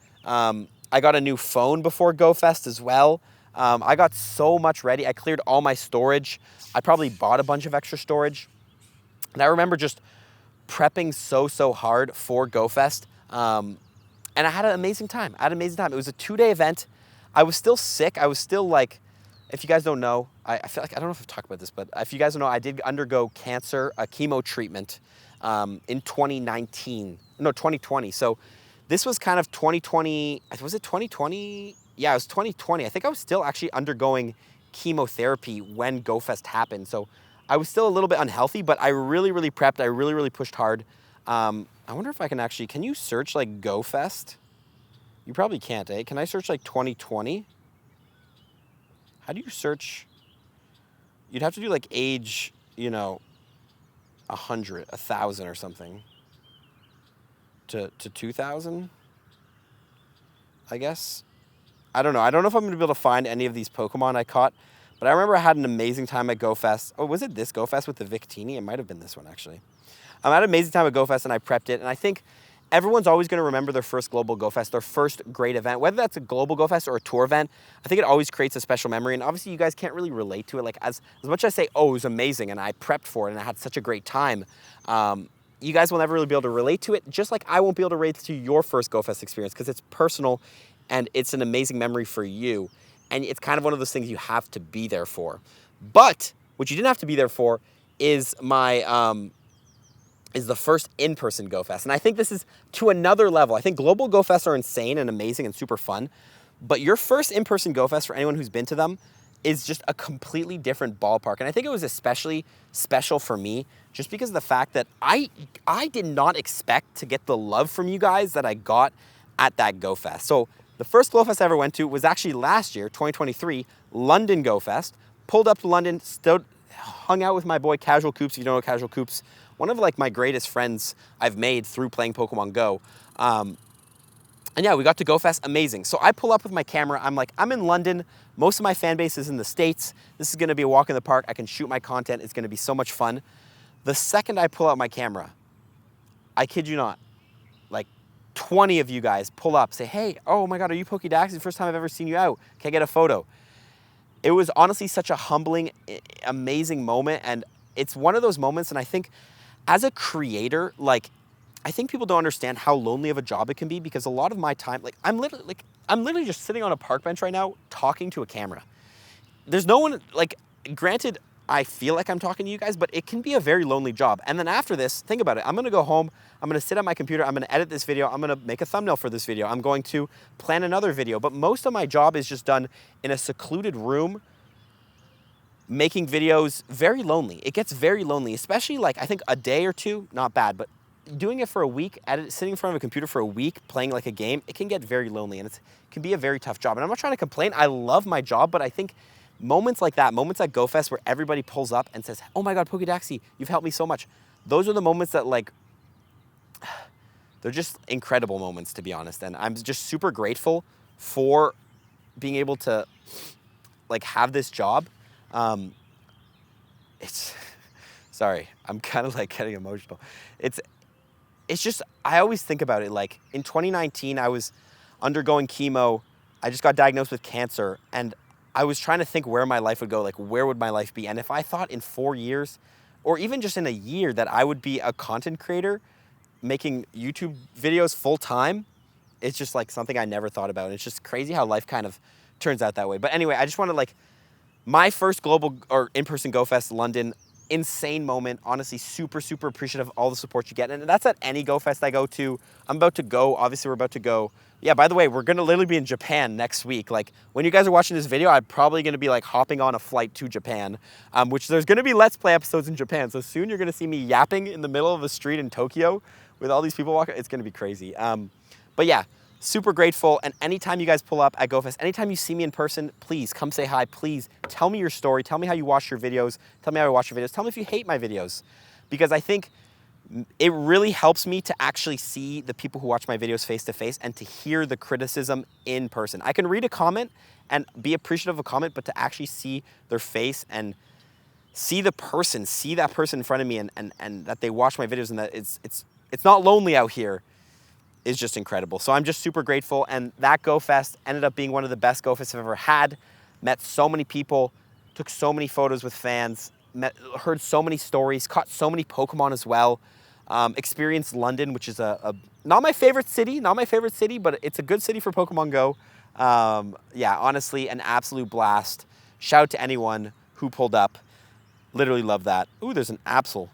I got a new phone before GoFest as well. I got so much ready. I cleared all my storage. I probably bought a bunch of extra storage. And I remember just prepping so hard for GoFest. And I had an amazing time. It was a 2-day event. I was still sick. I was still, like, if you guys don't know, I feel like, I don't know if I've talked about this, but if you guys don't know, I did undergo cancer, a chemo treatment in 2020. So this was kind of 2020, was it 2020? Yeah, it was 2020. I think I was still actually undergoing chemotherapy when GoFest happened. So I was still a little bit unhealthy, but I really prepped. I really pushed hard. I wonder if I can actually, can you search like GoFest? You probably can't, eh? Can I search like 2020? How do you search? You'd have to do like age, you know, 100, 1,000 or something. To 2,000, I guess. I don't know. I don't know if I'm going to be able to find any of these Pokemon I caught, but I remember I had an amazing time at GoFest. Oh, was it this GoFest with the Victini? It might have been this one, actually. I had an amazing time at GoFest, and I prepped it, and I think everyone's always going to remember their first Global GoFest, their first great event, whether that's a Global GoFest or a tour event. I think it always creates a special memory, and obviously you guys can't really relate to it. Like, as much as I say, oh, it was amazing, and I prepped for it, and I had such a great time, you guys will never really be able to relate to it, just like I won't be able to relate to your first GoFest experience, because it's personal and it's an amazing memory for you. And it's kind of one of those things you have to be there for. But what you didn't have to be there for is is the first in-person GoFest. And I think this is to another level. I think Global GoFests are insane and amazing and super fun. But your first in-person GoFest, for anyone who's been to them, is just a completely different ballpark. And I think it was especially special for me just because of the fact that I did not expect to get the love from you guys that I got at that GoFest. So the first GoFest I ever went to was actually last year, 2023, London GoFest. Pulled up to London, hung out with my boy Casual Coops. If you don't know Casual Coops, one of like my greatest friends I've made through playing Pokemon Go. And yeah, we got to GoFest, amazing. So I pull up with my camera. I'm like, I'm in London. Most of my fan base is in the States. This is gonna be a walk in the park. I can shoot my content. It's gonna be so much fun. The second I pull out my camera, I kid you not, like 20 of you guys pull up, say, hey, oh my God, are you Pokédax? It's the first time I've ever seen you out. Can I get a photo? It was honestly such a humbling, amazing moment. And it's one of those moments, and I think as a creator, like, I think people don't understand how lonely of a job it can be, because a lot of my time, like I'm literally just sitting on a park bench right now talking to a camera. There's no one, like, granted, I feel like I'm talking to you guys, but it can be a very lonely job. And then after this, think about it. I'm gonna go home, I'm gonna sit at my computer, I'm gonna edit this video, I'm gonna make a thumbnail for this video, I'm going to plan another video. But most of my job is just done in a secluded room, making videos. Very lonely. It gets very lonely, especially like, I think a day or two, not bad, but doing it for a week, sitting in front of a computer for a week, playing like a game, it can get very lonely, and it can be a very tough job. And I'm not trying to complain. I love my job, but I think moments like that, moments at GoFest where everybody pulls up and says, oh my God, Pokédaxy, you've helped me so much. Those are the moments that, like, they're just incredible moments, to be honest. And I'm just super grateful for being able to, like, have this job. Sorry, I'm kind of like getting emotional. It's just, I always think about it, like in 2019, I was undergoing chemo. I just got diagnosed with cancer, and I was trying to think where my life would go, like where would my life be? And if I thought in 4 years, or even just in a year, that I would be a content creator making YouTube videos full time, it's just like something I never thought about. And it's just crazy how life kind of turns out that way. But anyway, I just want to, like, my first global or in-person GoFest London, insane moment. Honestly, super appreciative of all the support you get. And that's at any GoFest I go to. I'm about to go. Obviously, we're about to go. Yeah, by the way, we're going to literally be in Japan next week. Like, when you guys are watching this video, I'm probably going to be, like, hopping on a flight to Japan, which there's going to be Let's Play episodes in Japan. So soon you're going to see me yapping in the middle of a street in Tokyo with all these people walking. It's going to be crazy. But yeah, Super grateful, and anytime you guys pull up at GoFest, anytime you see me in person, please come say hi. Please tell me your story. Tell me how you watch your videos. Tell me how you watch your videos. Tell me if you hate my videos, because I think it really helps me to actually see the people who watch my videos face to face and to hear the criticism in person. I can read a comment and be appreciative of a comment, but to actually see their face and see the person, see that person in front of me, and that they watch my videos and that it's not lonely out here, is just incredible. So I'm just super grateful, and that GoFest ended up being one of the best GoFests I've ever had. Met so many people, took so many photos with fans, heard so many stories, caught so many Pokemon as well. Experienced London, which is not my favorite city, but it's a good city for Pokemon Go. Yeah, honestly, an absolute blast. Shout out to anyone who pulled up. Literally love that. Ooh, there's an Absol.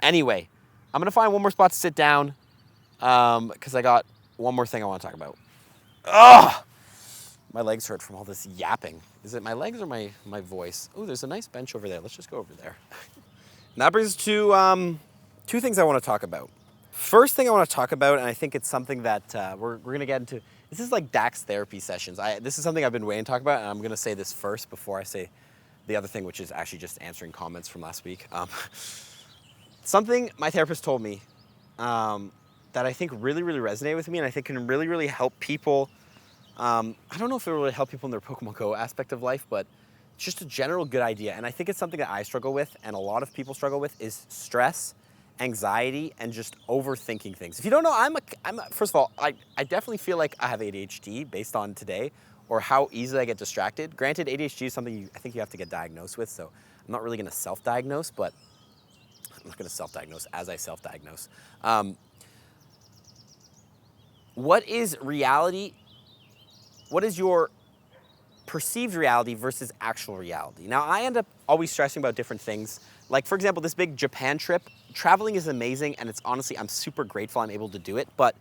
Anyway, I'm gonna find one more spot to sit down, because I got one more thing I want to talk about. Ugh! My legs hurt from all this yapping. Is it my legs or my voice? Oh, there's a nice bench over there. Let's just go over there. And that brings us to two things I want to talk about. First thing I want to talk about, and I think it's something that we're going to get into, this is like Dax therapy sessions. This is something I've been waiting to talk about, and I'm going to say this first before I say the other thing, which is actually just answering comments from last week. Something my therapist told me that I think really, really resonated with me, and I think can really, really help people. I don't know if it will really help people in their Pokemon Go aspect of life, but it's just a general good idea. And I think it's something that I struggle with, and a lot of people struggle with, is stress, anxiety, and just overthinking things. If you don't know, first of all, I definitely feel like I have ADHD based on today, or how easily I get distracted. Granted, ADHD is something I think you have to get diagnosed with, so I'm not really gonna self-diagnose, but I'm not gonna self-diagnose as I self-diagnose. What is reality? What is your perceived reality versus actual reality? Now, I end up always stressing about different things. Like, for example, this big Japan trip, traveling is amazing, and it's honestly, I'm super grateful I'm able to do it, but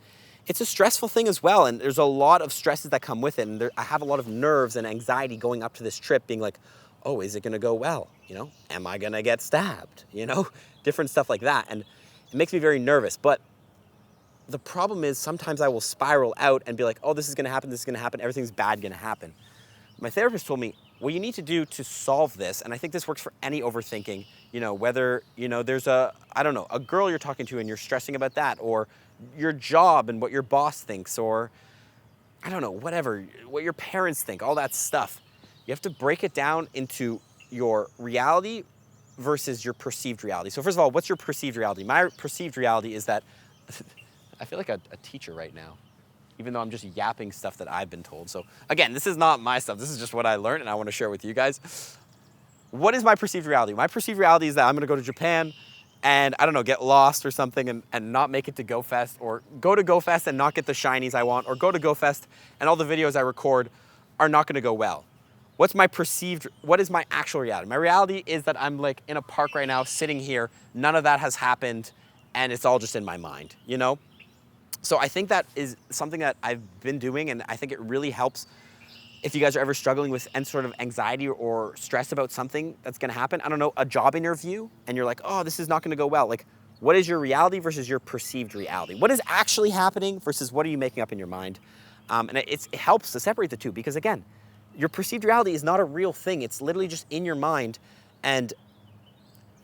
it's a stressful thing as well, and there's a lot of stresses that come with it, and I have a lot of nerves and anxiety going up to this trip, being like, oh, is it gonna go well? You know, am I gonna get stabbed? You know, different stuff like that, and it makes me very nervous. But the problem is sometimes I will spiral out and be like, oh, this is gonna happen, everything's bad gonna happen. My therapist told me, what you need to do to solve this, and I think this works for any overthinking, you know, whether, you know, there's a girl you're talking to and you're stressing about that, or your job and what your boss thinks, or I don't know, whatever, what your parents think, all that stuff. You have to break it down into your reality versus your perceived reality. So first of all, what's your perceived reality? My perceived reality is that, I feel like a teacher right now, even though I'm just yapping stuff that I've been told. So again, this is not my stuff. This is just what I learned, and I want to share with you guys. What is my perceived reality? My perceived reality is that I'm going to go to Japan and, I don't know, get lost or something and not make it to GoFest, or go to GoFest and not get the shinies I want, or go to GoFest and all the videos I record are not going to go well. What is my actual reality? My reality is that I'm like in a park right now, sitting here, none of that has happened, and it's all just in my mind, you know? So I think that is something that I've been doing, and I think it really helps if you guys are ever struggling with any sort of anxiety or stress about something that's gonna happen. I don't know, a job interview, and you're like, oh, this is not gonna go well. Like, what is your reality versus your perceived reality? What is actually happening versus what are you making up in your mind? And it helps to separate the two, because again, your perceived reality is not a real thing. It's literally just in your mind, and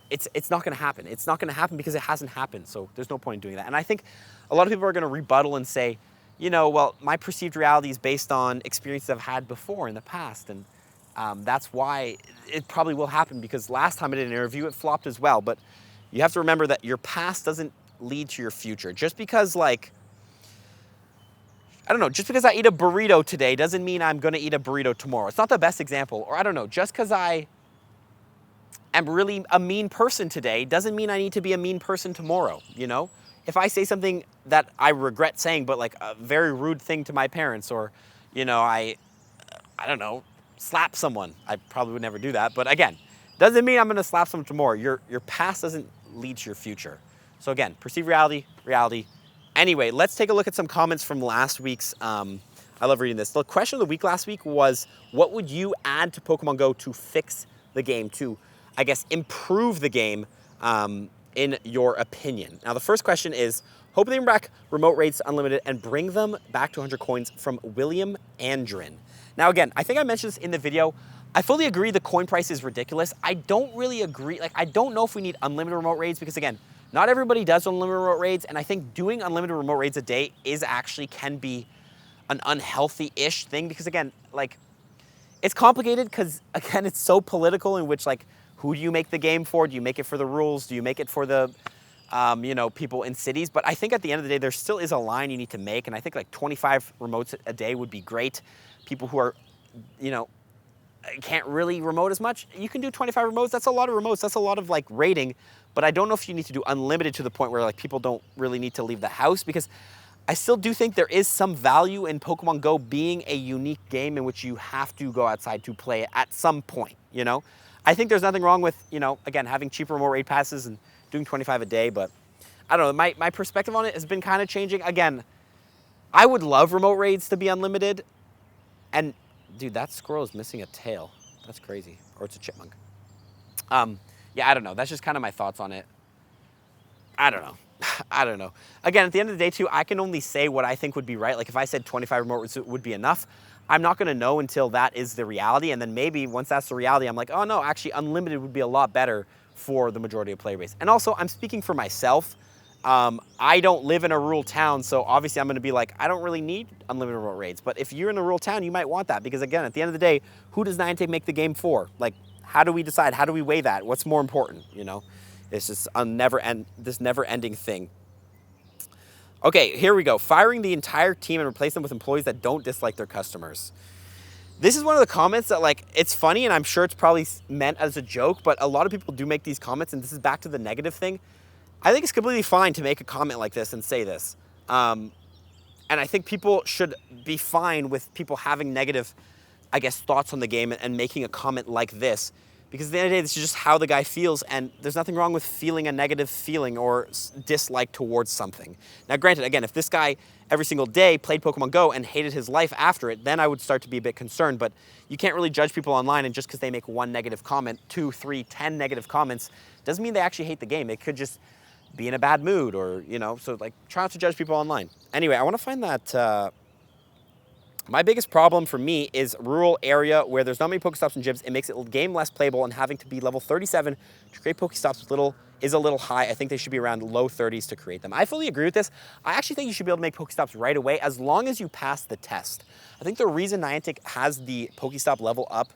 it's not gonna happen. It's not gonna happen because it hasn't happened, so there's no point in doing that. And I think a lot of people are gonna rebuttal and say, you know, well, my perceived reality is based on experiences I've had before in the past, and that's why it probably will happen, because last time I did an interview, it flopped as well. But you have to remember that your past doesn't lead to your future. Just because, like, I don't know, just because I eat a burrito today doesn't mean I'm gonna eat a burrito tomorrow. It's not the best example. Or I don't know, just because I am really a mean person today doesn't mean I need to be a mean person tomorrow, you know? If I say something that I regret saying, but like a very rude thing to my parents, or, you know, I don't know, slap someone, I probably would never do that. But again, doesn't mean I'm gonna slap someone tomorrow. Your past doesn't lead to your future. So again, perceived reality, reality. Anyway, let's take a look at some comments from last week's, I love reading this. The question of the week last week was, what would you add to Pokemon Go to fix the game, to, I guess, improve the game, in your opinion? Now, the first question is, Hope they bring back remote raids to unlimited and bring them back to 100 coins from William Andrin. Now again, I think I mentioned this in the video. I fully agree the coin price is ridiculous. I don't really agree. Like, I don't know if we need unlimited remote raids because again, not everybody does unlimited remote raids, and I think doing unlimited remote raids a day is actually can be an unhealthy-ish thing because again, like, it's complicated because again, it's so political in which like, who do you make the game for? Do you make it for the rules? Do you make it for the, you know, people in cities? But I think at the end of the day, there still is a line you need to make, and I think like 25 remotes a day would be great. People who are, you know, can't really remote as much, you can do 25 remotes. That's a lot of remotes. That's a lot of like rating, but I don't know if you need to do unlimited to the point where like people don't really need to leave the house, because I still do think there is some value in Pokemon Go being a unique game in which you have to go outside to play it at some point, you know? I think there's nothing wrong with, you know, again, having cheaper remote raid passes and doing 25 a day, but I don't know, my perspective on it has been kind of changing. Again, I would love remote raids to be unlimited, and dude, that squirrel is missing a tail. That's crazy. Or it's a chipmunk. Yeah, I don't know. That's just kind of my thoughts on it. I don't know. I don't know. Again, at the end of the day, too, I can only say what I think would be right. Like, if I said 25 remote raids would be enough, I'm not going to know until that is the reality. And then maybe once that's the reality, I'm like, oh, no, actually, unlimited would be a lot better for the majority of player base. And also, I'm speaking for myself. I don't live in a rural town, so obviously I'm going to be like, I don't really need unlimited remote raids. But if you're in a rural town, you might want that because, again, at the end of the day, who does Niantic make the game for? Like, how do we decide? How do we weigh that? What's more important, you know? It's just this never-ending thing. Okay, here we go. Firing the entire team and replace them with employees that don't dislike their customers. This is one of the comments that, like, it's funny, and I'm sure it's probably meant as a joke, but a lot of people do make these comments, and this is back to the negative thing. I think it's completely fine to make a comment like this and say this. And I think people should be fine with people having negative, I guess, thoughts on the game and making a comment like this. Because at the end of the day, this is just how the guy feels, and there's nothing wrong with feeling a negative feeling or dislike towards something. Now, granted, again, if this guy every single day played Pokemon Go and hated his life after it, then I would start to be a bit concerned. But you can't really judge people online, and just because they make one negative comment, 2, 3, 10 negative comments, doesn't mean they actually hate the game. They could just be in a bad mood or, you know, so like try not to judge people online. Anyway, I want to find that my biggest problem for me is rural area where there's not many Pokestops and gyms. It makes the game less playable, and having to be level 37 to create Pokestops is a little high. I think they should be around low 30s to create them. I fully agree with this. I actually think you should be able to make Pokestops right away as long as you pass the test. I think the reason Niantic has the Pokestop level up,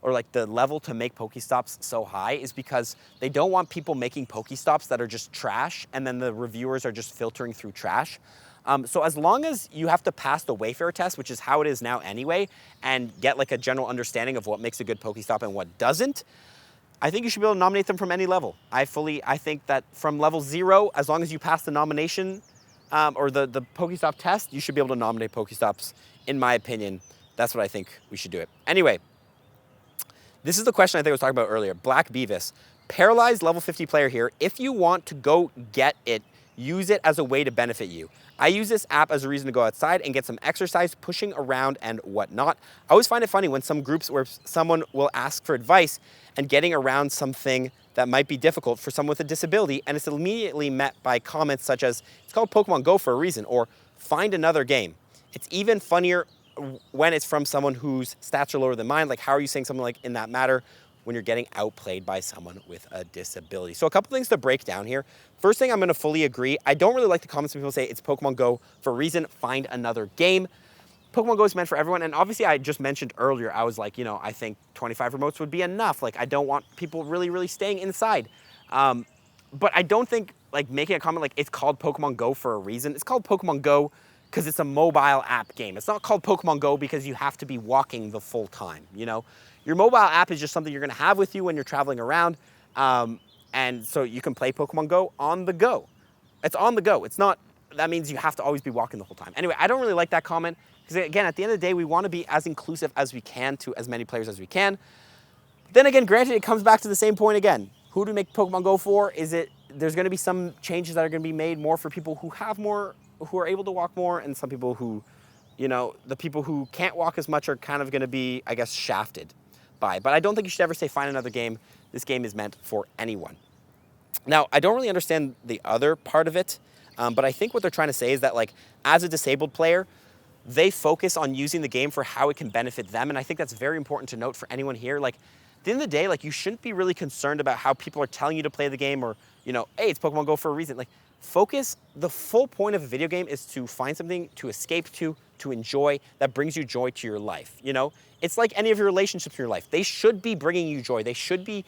or like the level to make Pokestops so high, is because they don't want people making Pokestops that are just trash and then the reviewers are just filtering through trash. So as long as you have to pass the Wayfarer test, which is how it is now anyway, and get like a general understanding of what makes a good Pokestop and what doesn't, I think you should be able to nominate them from any level. I think that from level 0, as long as you pass the nomination or the Pokestop test, you should be able to nominate Pokestops, in my opinion. That's what I think we should do it. Anyway, this is the question I think I was talking about earlier. Black Beavis, paralyzed level 50 player here. If you want to go get it, use it as a way to benefit you. I use this app as a reason to go outside and get some exercise, pushing around and whatnot. I always find it funny when some groups where someone will ask for advice and getting around something that might be difficult for someone with a disability, and it's immediately met by comments such as, it's called Pokemon Go for a reason, or find another game. It's even funnier when it's from someone whose stats are lower than mine. Like, how are you saying something like in that matter when you're getting outplayed by someone with a disability? So a couple things to break down here. First thing, I'm going to fully agree. I don't really like the comments when people say it's Pokemon Go for a reason, find another game. Pokemon Go is meant for everyone. And obviously I just mentioned earlier, I was like, you know, I think 25 remotes would be enough. Like, I don't want people really, really staying inside. But I don't think like making a comment like it's called Pokemon Go for a reason. It's called Pokemon Go because it's a mobile app game. It's not called Pokemon Go because you have to be walking the full time, you know? Your mobile app is just something you're gonna have with you when you're traveling around. And so you can play Pokemon Go on the go. It's on the go. It's not, that means you have to always be walking the whole time. Anyway, I don't really like that comment because again, at the end of the day, we wanna be as inclusive as we can to as many players as we can. Then again, granted, it comes back to the same point again. Who do we make Pokemon Go for? There's gonna be some changes that are gonna be made more for people who have more, who are able to walk more, and some people who, you know, the people who can't walk as much are kind of gonna be, I guess, shafted by. But I don't think you should ever say find another game. This game is meant for anyone. Now, I don't really understand the other part of it. But I think what they're trying to say is that, like, as a disabled player, they focus on using the game for how it can benefit them. And I think that's very important to note for anyone here. Like, at the end of the day, like, you shouldn't be really concerned about how people are telling you to play the game, or, you know, hey, it's Pokemon Go for a reason. Like, focus. The full point of a video game is to find something to escape to enjoy, that brings you joy to your life. You know, it's like any of your relationships in your life. They should be bringing you joy. They should be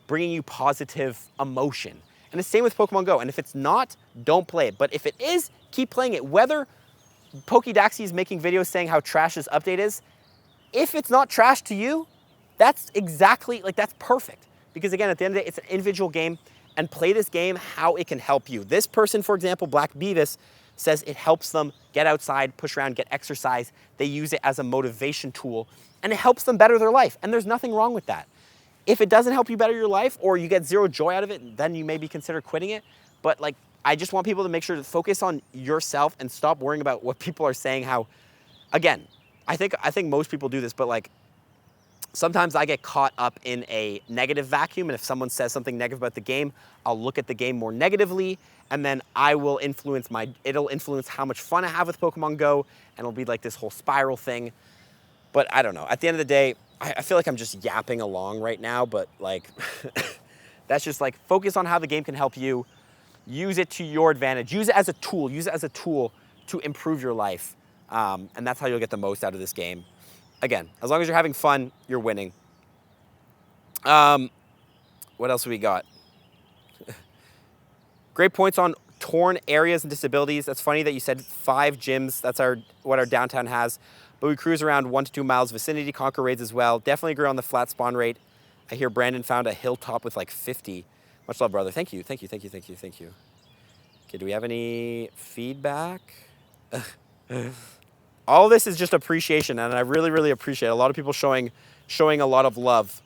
bringing you positive emotion. And the same with Pokemon Go. And if it's not, don't play it. But if it is, keep playing it. Whether Pokedaxi is making videos saying how trash this update is, if it's not trash to you, that's exactly, like, that's perfect. Because again, at the end of the day, it's an individual game, and play this game how it can help you. This person, for example, Black Beavis, says it helps them get outside, push around, get exercise. They use it as a motivation tool, and it helps them better their life. And there's nothing wrong with that. If it doesn't help you better your life, or you get zero joy out of it, then you maybe consider quitting it. But, like, I just want people to make sure to focus on yourself and stop worrying about what people are saying. How, again, I think most people do this, but, like, sometimes I get caught up in a negative vacuum, and if someone says something negative about the game, I'll look at the game more negatively, and then it'll influence how much fun I have with Pokemon Go, and it'll be like this whole spiral thing. But I don't know. At the end of the day, I feel like I'm just yapping along right now, but, like, that's just, like, focus on how the game can help you. Use it to your advantage. Use it as a tool. Use it as a tool to improve your life. And that's how you'll get the most out of this game. Again, as long as you're having fun, you're winning. What else have we got? Great points on torn areas and disabilities. That's funny that you said 5 gyms. That's what our downtown has. But we cruise around 1 to 2 miles vicinity, conquer raids as well. Definitely agree on the flat spawn rate. I hear Brandon found a hilltop with like 50. Much love, brother. Thank you, thank you, thank you, thank you, thank you. Okay, do we have any feedback? All this is just appreciation, and I really, really appreciate it. A lot of people showing a lot of love.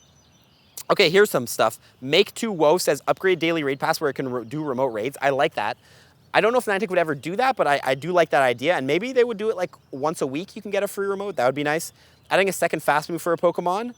Okay, here's some stuff. Make2Woe says upgrade daily raid pass where it can do remote raids. I like that. I don't know if Niantic would ever do that, but I do like that idea, and maybe they would do it like once a week. You can get a free remote. That would be nice. Adding a second fast move for a Pokemon,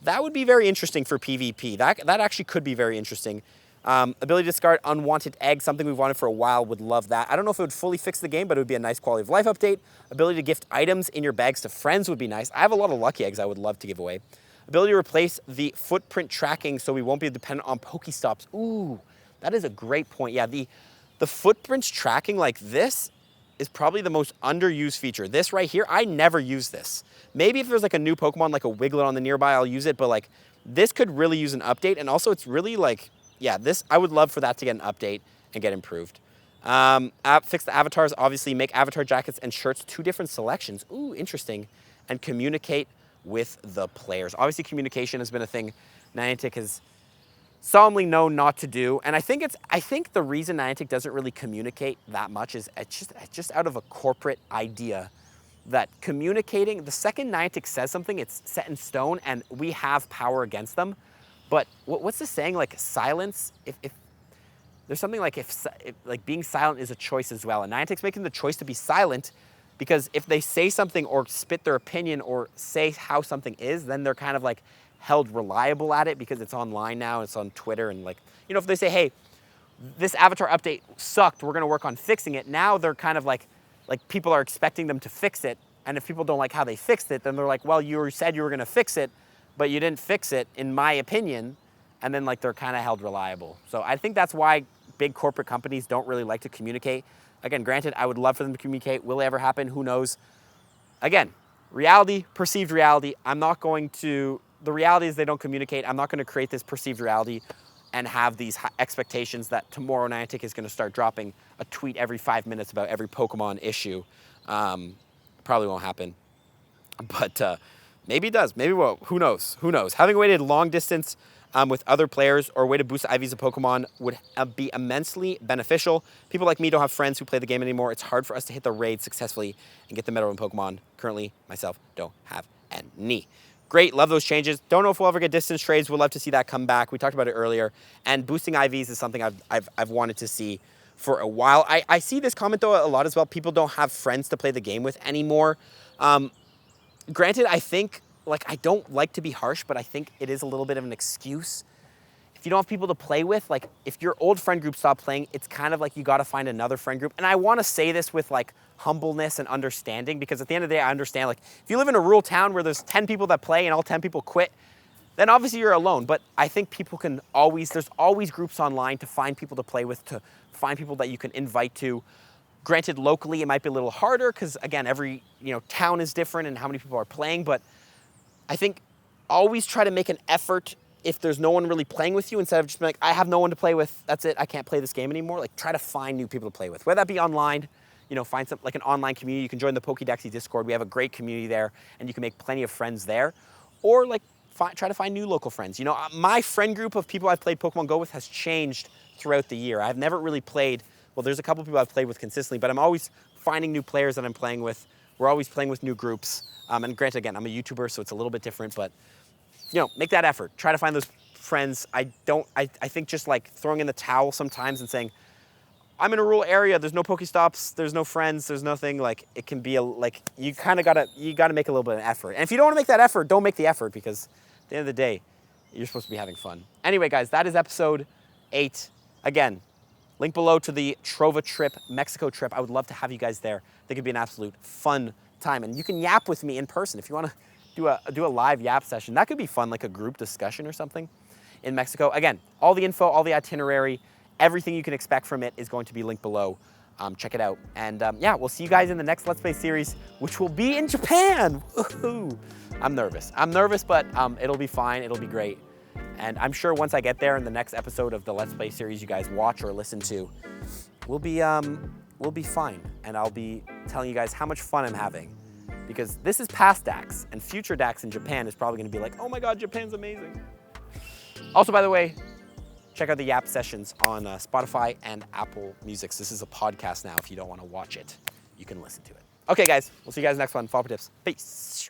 that would be very interesting for PvP. That actually could be very interesting. Ability to discard unwanted eggs, something we've wanted for a while. Would love that. I don't know if it would fully fix the game, but it would be a nice quality of life update. Ability to gift items in your bags to friends would be nice. I have a lot of lucky eggs I would love to give away. Ability to replace the footprint tracking so we won't be dependent on Pokestops. Ooh, that is a great point. Yeah, the footprints tracking like this is probably the most underused feature. This right here, I never use this. Maybe if there's like a new Pokemon, like a Wiglet on the nearby, I'll use it, but like this could really use an update. And also it's really like, yeah, I would love for that to get an update and get improved. Fix the avatars, obviously make avatar jackets and shirts 2 different selections. Ooh, interesting. And communicate with the players. Obviously communication has been a thing Niantic has solemnly known not to do. And I think the reason Niantic doesn't really communicate that much is it's just out of a corporate idea that communicating, the second Niantic says something, it's set in stone and we have power against them. But what's the saying, like silence, if there's something like if being silent is a choice as well. And Niantic's making the choice to be silent because if they say something or spit their opinion or say how something is, then they're kind of like held reliable at it because it's online now, it's on Twitter, and like, you know, if they say, hey, this avatar update sucked, we're gonna work on fixing it, now they're kind of like people are expecting them to fix it, and if people don't like how they fixed it, then they're like, well, you said you were gonna fix it, but you didn't fix it, in my opinion, and then like they're kind of held reliable. So I think that's why big corporate companies don't really like to communicate. Again, granted, I would love for them to communicate. Will it ever happen? Who knows? Again, reality, perceived reality. The reality is they don't communicate. I'm not going to create this perceived reality and have these expectations that tomorrow Niantic is going to start dropping a tweet every 5 minutes about every Pokemon issue. Probably won't happen. But maybe it does. Maybe it won't. Who knows? Who knows? Having waited long distance with other players or a way to boost IVs of Pokemon would be immensely beneficial. People like me don't have friends who play the game anymore. It's hard for us to hit the raid successfully and get the medal in Pokemon. Currently, myself don't have any. Great, love those changes. Don't know if we'll ever get distance trades. We'll love to see that come back. We talked about it earlier. And boosting IVs is something I've wanted to see for a while. I see this comment though a lot as well. People don't have friends to play the game with anymore. Granted, I think, like, I don't like to be harsh, but I think it is a little bit of an excuse. if you don't have people to play with, like if your old friend group stopped playing, it's kind of like you got to find another friend group. And I want to say this with like humbleness and understanding, because at the end of the day, I understand, like if you live in a rural town where there's 10 people that play and all 10 people quit, then obviously you're alone. But I think people can always, there's always groups online to find people to play with, to find people that you can invite to. Granted, locally it might be a little harder because again, every town is different and how many people are playing, but I think always try to make an effort if there's no one really playing with you, instead of just being like, I have no one to play with, that's it, I can't play this game anymore. Like try to find new people to play with, whether that be online, find some like an online community. You can join the Pokédexy Discord. We have a great community there and you can make plenty of friends there, or like try to find new local friends. My friend group of people I've played Pokemon Go with has changed throughout the year. I've never really played, well, there's a couple people I've played with consistently, but I'm always finding new players that I'm playing with. We're always playing with new groups. And granted, again, I'm a YouTuber, so it's a little bit different, but make that effort. Try to find those friends. I think just like throwing in the towel sometimes and saying, I'm in a rural area, there's no Pokestops, there's no friends, there's nothing, like it can be you kind of gotta make a little bit of effort. And if you don't want to make that effort, don't make the effort, because at the end of the day, you're supposed to be having fun. Anyway, guys, that is episode 8. Again, link below to the Trova trip, Mexico trip. I would love to have you guys there. I think it'd be an absolute fun time. And you can yap with me in person if you want to do a live yap session. That could be fun, like a group discussion or something in Mexico. Again, all the info, all the itinerary, everything you can expect from it is going to be linked below. Check it out. And yeah, we'll see you guys in the next Let's Play series, which will be in Japan. Woohoo! I'm nervous, but it'll be fine. It'll be great. And I'm sure once I get there in the next episode of the Let's Play series you guys watch or listen to, we'll be fine. And I'll be telling you guys how much fun I'm having. Because this is past Dax, and future Dax in Japan is probably going to be like, oh my God, Japan's amazing. Also, by the way, check out the YAP sessions on Spotify and Apple Music. This is a podcast now. If you don't want to watch it, you can listen to it. Okay, guys, we'll see you guys next one. Follow for tips. Peace.